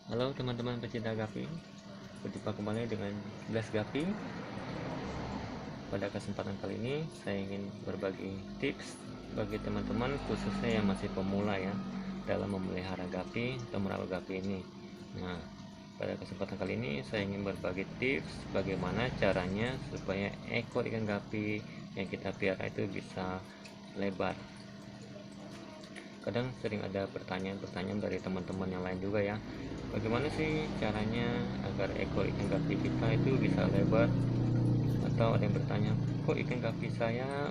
Halo teman-teman pecinta Gapi, berjumpa kembali dengan Blast Gapi. Pada kesempatan kali ini saya ingin berbagi tips bagi teman-teman khususnya yang masih pemula ya dalam memelihara Gapi atau merawat Gapi ini. Nah, pada kesempatan kali ini saya ingin berbagi tips bagaimana caranya supaya ekor ikan Gapi yang kita piara itu bisa lebar. Kadang sering ada pertanyaan-pertanyaan dari teman-teman yang lain juga ya, bagaimana sih caranya agar ekor ikan gapi kita itu bisa lebar, atau ada yang bertanya, kok ikan gapi saya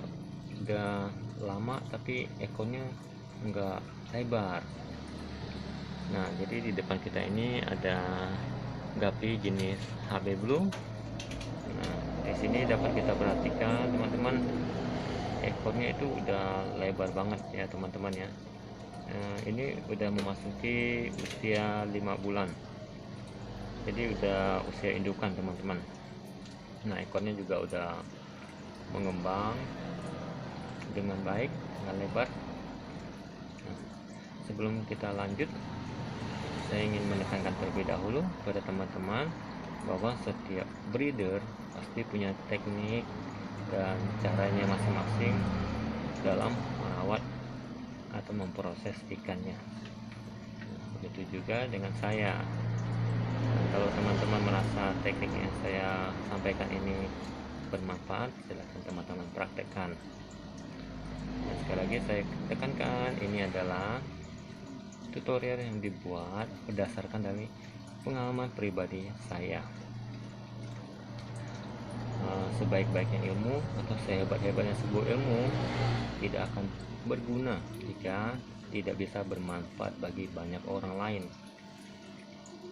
udah lama tapi ekornya enggak lebar. Nah, jadi di depan kita ini ada gapi jenis HB Blue. Nah, di sini dapat kita perhatikan teman-teman, ekornya itu udah lebar banget ya teman-teman ya. Ini udah memasuki usia 5 bulan, jadi udah usia indukan teman-teman. Nah, ekornya juga udah mengembang dengan baik, dengan lebar. Nah, sebelum kita lanjut, saya ingin menekankan terlebih dahulu pada teman-teman bahwa setiap breeder pasti punya teknik dan caranya masing-masing dalam merawat atau memproses ikannya. Begitu juga dengan saya. Kalau teman-teman merasa teknik yang saya sampaikan ini bermanfaat, silahkan teman-teman praktekkan. Dan sekali lagi saya tekankan, ini adalah tutorial yang dibuat berdasarkan dari pengalaman pribadi saya. Sebaik-baiknya ilmu atau sehebat-hebatnya sebuah ilmu tidak akan berguna jika tidak bisa bermanfaat bagi banyak orang lain.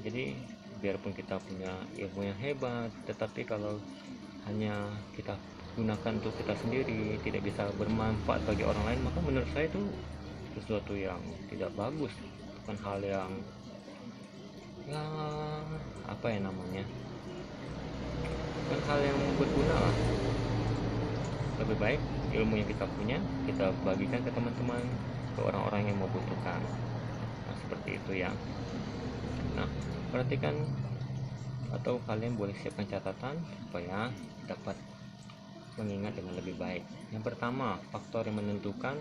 Jadi biarpun kita punya ilmu yang hebat, tetapi kalau hanya kita gunakan untuk kita sendiri, tidak bisa bermanfaat bagi orang lain, maka menurut saya itu sesuatu yang tidak bagus, bukan hal yang apa ya namanya, bukan hal yang berguna lah. Lebih baik ilmu yang kita punya kita bagikan ke teman-teman, ke orang-orang yang membutuhkan. Nah, seperti itu ya. Nah, perhatikan atau kalian boleh siapkan catatan supaya dapat mengingat dengan lebih baik. Yang pertama, faktor yang menentukan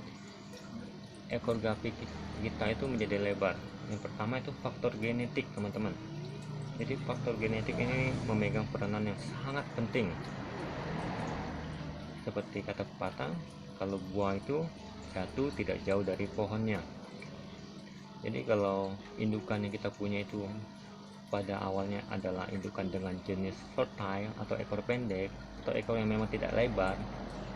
ekor gapi kita itu menjadi lebar. Yang pertama itu faktor genetik, teman-teman. Jadi faktor genetik ini memegang peranan yang sangat penting. Seperti kata pepatah, kalau buah itu jatuh tidak jauh dari pohonnya. Jadi kalau indukan yang kita punya itu pada awalnya adalah indukan dengan jenis fertile atau ekor pendek atau ekor yang memang tidak lebar,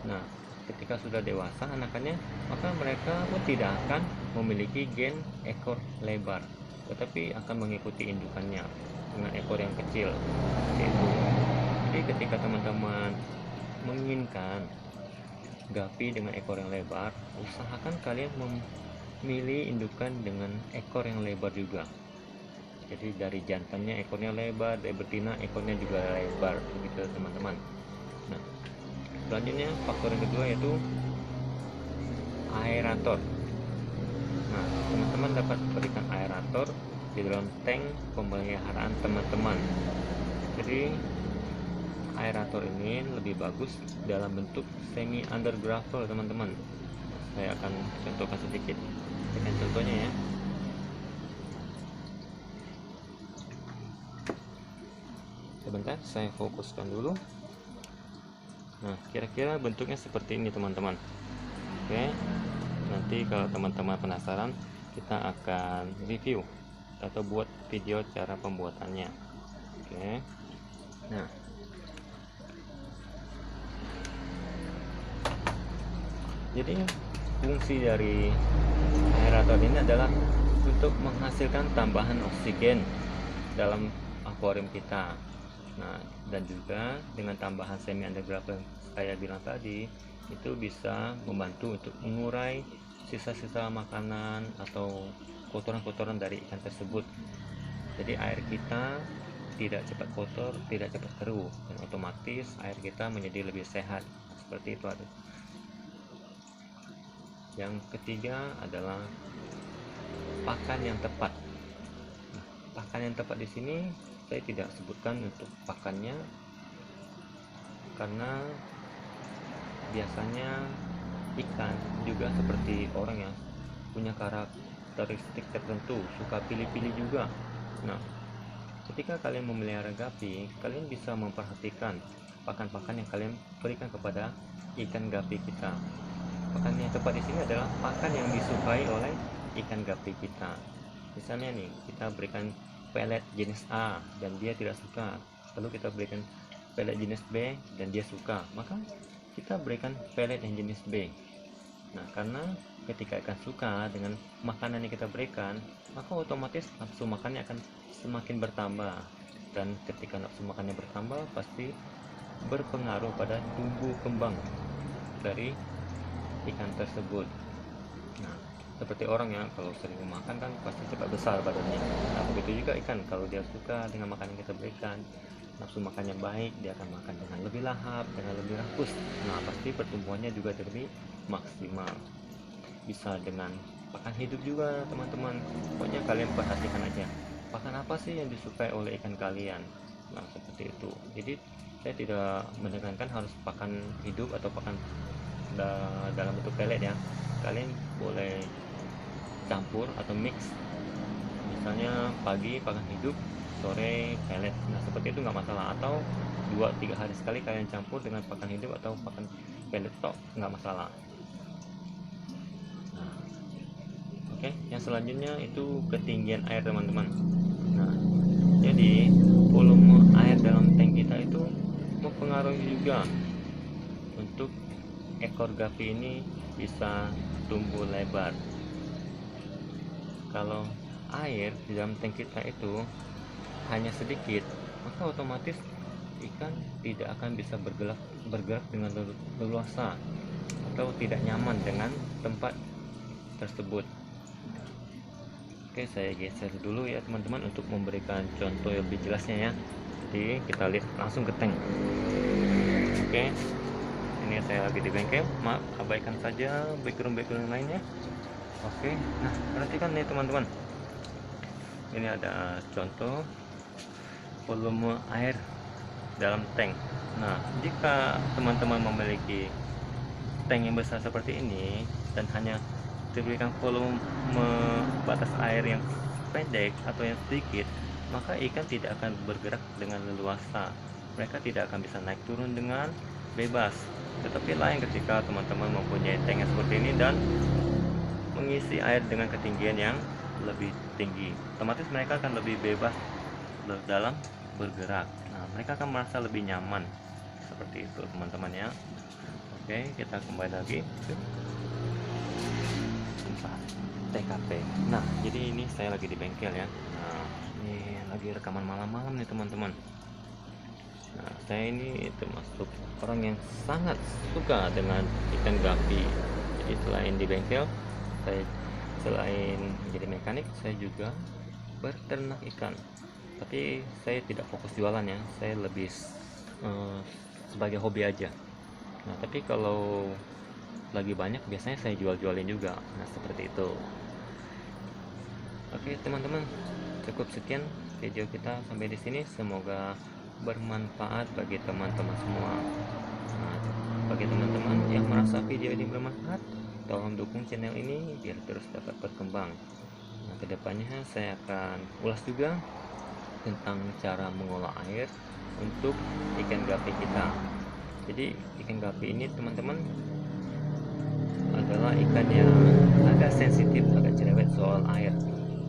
nah ketika sudah dewasa anakannya, maka mereka pun tidak akan memiliki gen ekor lebar, tetapi akan mengikuti indukannya dengan ekor yang kecil gitu. Jadi ketika teman-teman menginginkan gapi dengan ekor yang lebar, usahakan kalian memilih indukan dengan ekor yang lebar juga. Jadi dari jantannya ekornya lebar, dari betina ekornya juga lebar, begitu teman-teman. Nah, selanjutnya faktor yang kedua yaitu aerator. Nah, teman-teman dapat berikan aerator di dalam tank pemeliharaan teman-teman. Jadi aerator ini lebih bagus dalam bentuk semi undergravel teman-teman. Saya akan contohkan sedikit dengan contohnya ya. Sebentar, saya fokuskan dulu. Nah, kira-kira bentuknya seperti ini teman-teman. Oke, nanti kalau teman-teman penasaran, kita akan review atau buat video cara pembuatannya. Oke, nah jadi fungsi dari aerator ini adalah untuk menghasilkan tambahan oksigen dalam akuarium kita. Nah, dan juga dengan tambahan semi undergravel yang saya bilang tadi, itu bisa membantu untuk mengurai sisa-sisa makanan atau kotoran-kotoran dari ikan tersebut. Jadi air kita tidak cepat kotor, tidak cepat keruh, dan otomatis air kita menjadi lebih sehat. Seperti itu. Yang ketiga adalah pakan yang tepat. pakan yang tepat di sini saya tidak sebutkan untuk pakannya, karena biasanya ikan juga seperti orang yang punya karakteristik tertentu, suka pilih-pilih juga. Nah, ketika kalian memelihara gapi, kalian bisa memperhatikan pakan-pakan yang kalian berikan kepada ikan gapi kita. Pakan yang tepat di sini adalah pakan yang disukai oleh ikan gapi kita. Misalnya nih, kita berikan pelet jenis A dan dia tidak suka, lalu kita berikan pelet jenis B dan dia suka, maka kita berikan pelet yang jenis B. Nah, karena ketika ikan suka dengan makanan yang kita berikan, maka otomatis nafsu makannya akan semakin bertambah, dan ketika nafsu makannya bertambah pasti berpengaruh pada tumbuh kembang dari ikan tersebut. Nah, seperti orang ya, kalau sering makan kan pasti cepat besar badannya. Nah, begitu juga ikan, kalau dia suka dengan makanan yang kita berikan, nafsu makannya baik, dia akan makan dengan lebih lahap, dengan lebih rakus. Nah, pasti pertumbuhannya juga lebih maksimal. Bisa dengan pakan hidup juga teman-teman. Pokoknya kalian perhatikan aja, pakan apa sih yang disukai oleh ikan kalian. Nah, seperti itu. Jadi saya tidak menekankan harus pakan hidup atau pakan dalam bentuk pelet ya. Kalian boleh campur atau mix, misalnya pagi pakan hidup, sore pelet. Nah, seperti itu nggak masalah, atau 2-3 hari sekali kalian campur dengan pakan hidup atau pakan pelet tok, nggak masalah. Nah, oke, yang selanjutnya itu ketinggian air teman-teman. Nah, jadi volume air dalam tank kita itu mempengaruhi juga untuk ekor gapi ini bisa tumbuh lebar. Kalau air di dalam tank kita itu hanya sedikit, maka otomatis ikan tidak akan bisa bergerak dengan leluasa atau tidak nyaman dengan tempat tersebut. Oke, saya geser dulu ya teman-teman untuk memberikan contoh yang lebih jelasnya ya. Jadi kita lihat langsung ke tank. Oke, ini saya lagi di bengkel, maaf abaikan saja background lainnya. Oke, nah perhatikan nih teman-teman, ini ada contoh volume air dalam tank. Nah, jika teman-teman memiliki tank yang besar seperti ini dan hanya diberikan volume batas air yang pendek atau yang sedikit, maka ikan tidak akan bergerak dengan leluasa. Mereka tidak akan bisa naik turun dengan bebas. Tetapi lain ketika teman-teman mempunyai tank yang seperti ini dan mengisi air dengan ketinggian yang lebih tinggi, otomatis mereka akan lebih bebas dalam bergerak. Nah, mereka akan merasa lebih nyaman. Seperti itu teman-teman ya. Oke, kita kembali lagi ke TKP. Nah, jadi ini saya lagi di bengkel ya. Nah, ini lagi rekaman malam-malam nih teman-teman. Nah, saya ini termasuk orang yang sangat suka dengan ikan gapi. Jadi selain di bengkel, saya selain menjadi mekanik, saya juga berternak ikan. Tapi saya tidak fokus jualan ya, saya lebih sebagai hobi aja. Nah, tapi kalau lagi banyak biasanya saya jual-jualin juga. Nah, seperti itu. Oke teman-teman, cukup sekian video kita sampai di sini. Semoga bermanfaat bagi teman-teman semua. Nah, bagi teman-teman yang merasa video ini bermanfaat, tolong dukung channel ini biar terus dapat berkembang. Nah, kedepannya saya akan ulas juga tentang cara mengolah air untuk ikan gapi kita. Jadi ikan gapi ini teman-teman adalah ikan yang agak sensitif, agak cerewet soal air.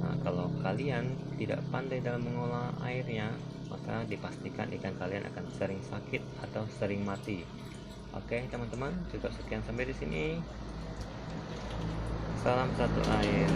Nah, kalau kalian tidak pandai dalam mengolah airnya, maka dipastikan ikan kalian akan sering sakit atau sering mati. Oke teman-teman, cukup sekian sampai di sini. Salam satu air.